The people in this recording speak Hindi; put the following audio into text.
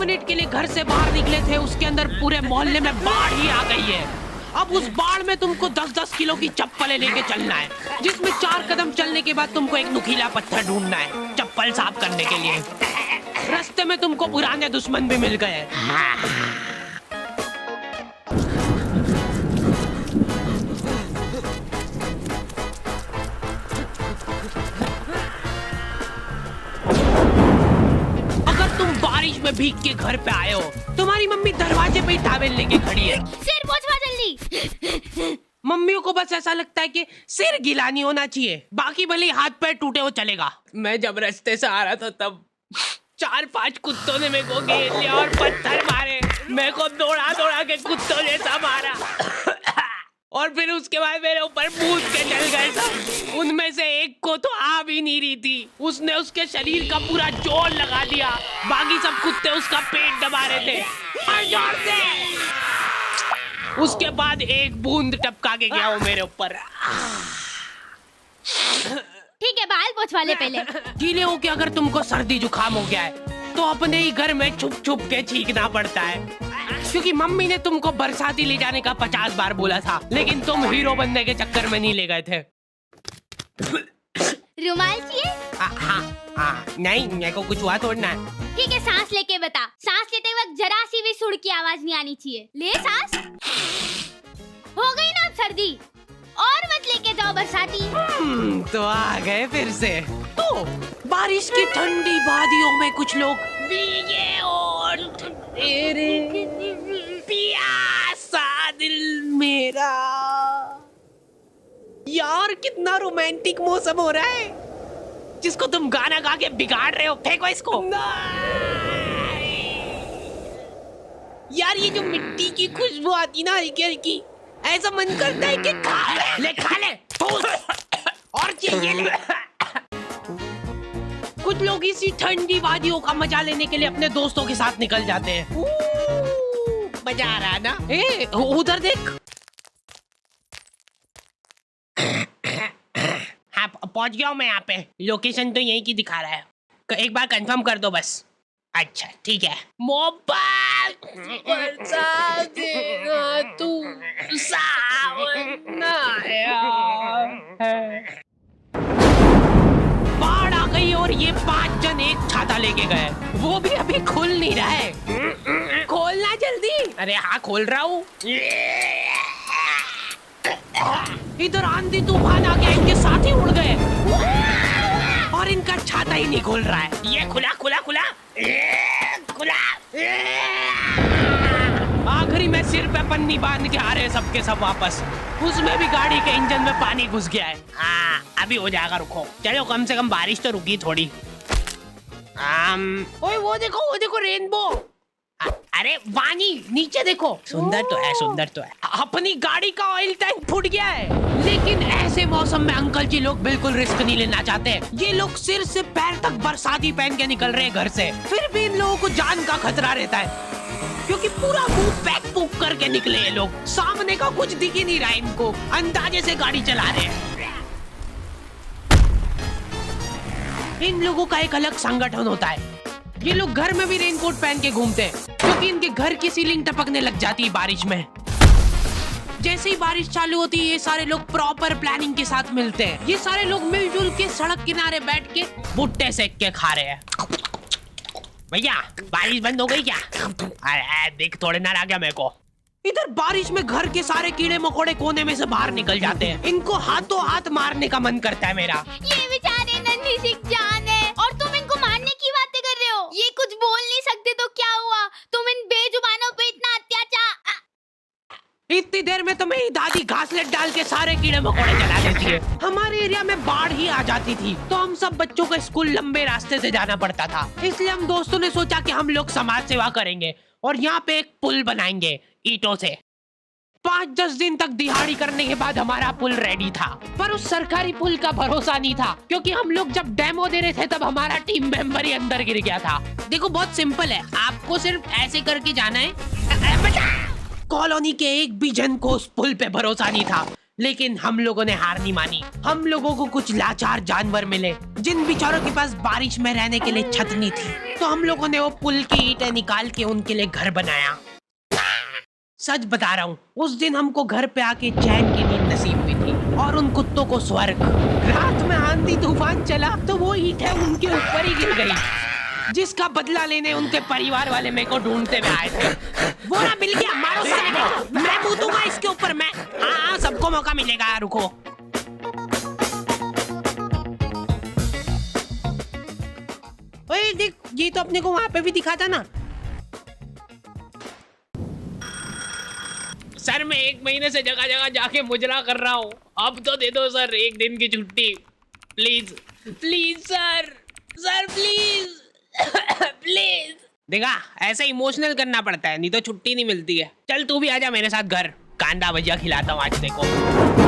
मिनट के लिए घर से बाहर निकले थे, उसके अंदर पूरे मोहल्ले में बाढ़ ही आ गई है। अब उस बाढ़ में तुमको 10-10 किलो की चप्पलें लेके चलना है, जिसमें 4 कदम चलने के बाद तुमको एक नुकीला पत्थर ढूंढना है चप्पल साफ करने के लिए। रास्ते में तुमको पुराने दुश्मन भी मिल गए। अगर तुम बारिश में भीग के घर पे आए हो, तुम्हारी मम्मी दरवाजे पे ही टॉवेल लेके खड़ी है। सिर पोंछवा जल्दी। मम्मियों को बस ऐसा लगता है कि सिर गीला नहीं होना चाहिए, बाकी भले हाथ पैर टूटे हो चलेगा। मैं जब रास्ते से आ रहा था तब 4-5 कुत्तों ने मेरे को घेर लिया और पत्थर मारे। मेरे को दौड़ा दौड़ा के कुत्तों जैसा मारा और फिर उसके बाद मेरे ऊपर कूद के चल गए सब। उनमें से एक को तो आ भी नहीं रही थी, उसने उसके शरीर का पूरा जोर लगा दिया। बाकी सब कुत्ते उसका पेट दबा रहे थे और जोर से। उसके बाद एक बूंद टपका के गया वो मेरे ऊपर। ठीक है, बाल पोंछवा ले पहले। गीले हो के अगर तुमको सर्दी जुकाम हो गया है तो अपने ही घर में छुप छुप के छींकना पड़ता है, क्योंकि मम्मी ने तुमको बरसाती ले जाने का 50 बार बोला था, लेकिन तुम हीरो बनने के चक्कर में नहीं ले गए थे। रुमाल चाहिए? हाँ, नहीं मेरे को कुछ हुआ थोड़ा ना। ठीक है, सांस लेके बता। सांस लेते वक्त जरा सी भी सुर की आवाज नहीं आनी चाहिए। ले सांस। हो गई ना अब सर्दी, और मत लेके जाओ बरसाती। तो आ गए फिर से। तो बारिश की ठंडी वादियों में कुछ लोग भीगे और तेरे प्यासा दिल मेरा। यार कितना रोमांटिक मौसम हो रहा है, जिसको तुम गाना गा के बिगाड़ रहे हो। फेंको इसको। यार ये जो मिट्टी की खुशबू आती ना हल्की हल्की, ऐसा मन करता है कि खा ले और चाहिए ले। कुछ लोग इसी ठंडी वादियों का मजा लेने के लिए अपने दोस्तों के साथ निकल जाते हैं। मजा आ रहा है ना? ए, उधर देख। हाँ, पहुंच गया हूँ मैं यहाँ पे। लोकेशन तो यहीं की दिखा रहा है, एक बार कंफर्म कर दो बस। अच्छा ठीक है। मोबाइल बरसा देना तू सावन आया है। बाढ़ आ गई और ये 5 जन एक छाता लेके गए, वो भी अभी खुल नहीं रहा है। खोलना जल्दी। अरे हाँ खोल रहा हूँ। इधर आंधी तूफान आ गया, इनके साथ ही उड़ गए और इनका छाता ही नहीं खुल रहा है। ये खुला खुला खुला खुला। आखिरी में सिर पे पन्नी बांध के आ रहे सबके सब वापस। उसमें भी गाड़ी के इंजन में पानी घुस गया है। हाँ अभी हो जाएगा, रुको। चलो कम से कम बारिश तो रुकी थोड़ी। ओए वो देखो रेनबो। अरे वानी नीचे देखो। सुंदर तो है, सुंदर तो है। अपनी गाड़ी का ऑयल टैंक फूट गया है। लेकिन ऐसे मौसम में अंकल जी लोग बिल्कुल रिस्क नहीं लेना चाहते। ये लोग सिर से पैर तक बरसाती पहन के निकल रहे हैं घर से। फिर भी इन लोगों को जान का खतरा रहता है, क्योंकि पूरा मुंह पैक पुक करके निकले ये लोग। सामने का कुछ दिख ही नहीं रहा इनको, अंदाजे से गाड़ी चला रहे हैं। इन लोगों का एक अलग संगठन होता है। ये लोग घर में भी रेनकोट पहन के घूमते हैं, क्योंकि इनके घर की सीलिंग टपकने लग जाती है बारिश में। जैसे ही बारिश चालू होती है, ये सारे लोग प्रॉपर प्लानिंग के साथ मिलते हैं। ये सारे लोग मिलजुल के सड़क किनारे बैठ के भुट्टे सेक के खा रहे हैं। भैया बारिश बंद हो गई क्या? अरे देख थोड़े ना आ गया मेरे को। इधर बारिश में घर के सारे कीड़े मकोड़े कोने में से बाहर निकल जाते हैं। इनको हाथों हाथ मारने का मन करता है मेरा। ये बेचारे नन्ही सी जान है और तुम इनको मारने की बातें कर रहे हो। ये कुछ बोल नहीं सकते तो क्या हुआ? तुम इन बेजुबानों पे इतना अत्याचार। इतनी देर में तो मेरी दादी घासलेट डाल के सारे कीड़े मकोड़े जला देती है। हमारे एरिया में बाढ़ ही आ जाती थी तो हम सब बच्चों को स्कूल लंबे रास्ते से जाना पड़ता था। इसलिए हम दोस्तों ने सोचा कि हम लोग समाज सेवा करेंगे और यहाँ पे एक पुल बनाएंगे ईंटों से। 5-10 दिन तक दिहाड़ी करने के बाद हमारा पुल रेडी था, पर उस सरकारी पुल का भरोसा नहीं था, क्योंकि हम लोग जब डेमो दे रहे थे तब हमारा टीम मेंबर ही अंदर गिर गया था। देखो बहुत सिंपल है, आपको सिर्फ ऐसे करके जाना है। कॉलोनी के एक भी जन को उस पुल पे भरोसा नहीं था, लेकिन हम लोगों ने हार नहीं मानी। हम लोगों को कुछ लाचार जानवर मिले जिन बेचारों के पास बारिश में रहने के लिए छत नहीं थी, तो हम लोगों ने वो पुल की ईंटें निकाल के उनके लिए घर बनाया। सच बता रहा हूँ, उस दिन हमको घर पे आके चैन की नींद नसीब हुई थी और उन कुत्तों को स्वर्ग। रात में आंधी तूफान चला तो वो ईंटें उनके ऊपर ही गिर गई, जिसका बदला लेने उनके परिवार वाले मेरे को ढूंढते हुए आए थे। वो ना मिल गया, मारो साले को, मैं कूदूंगा इसके ऊपर मैं। हाँ, सबको मौका मिलेगा, रुको। ओए देख, ये तो अपने को वहां पे भी दिखा था ना। सर मैं 1 महीने से जगह जगह जाके मुजरा कर रहा हूँ, अब तो दे दो सर 1 दिन की छुट्टी please please sir, sir please please. देखा, ऐसे इमोशनल करना पड़ता है, नहीं तो छुट्टी नहीं मिलती है। चल तू भी आजा मेरे साथ घर, कांदा भजिया खिलाता हूँ आज देखो।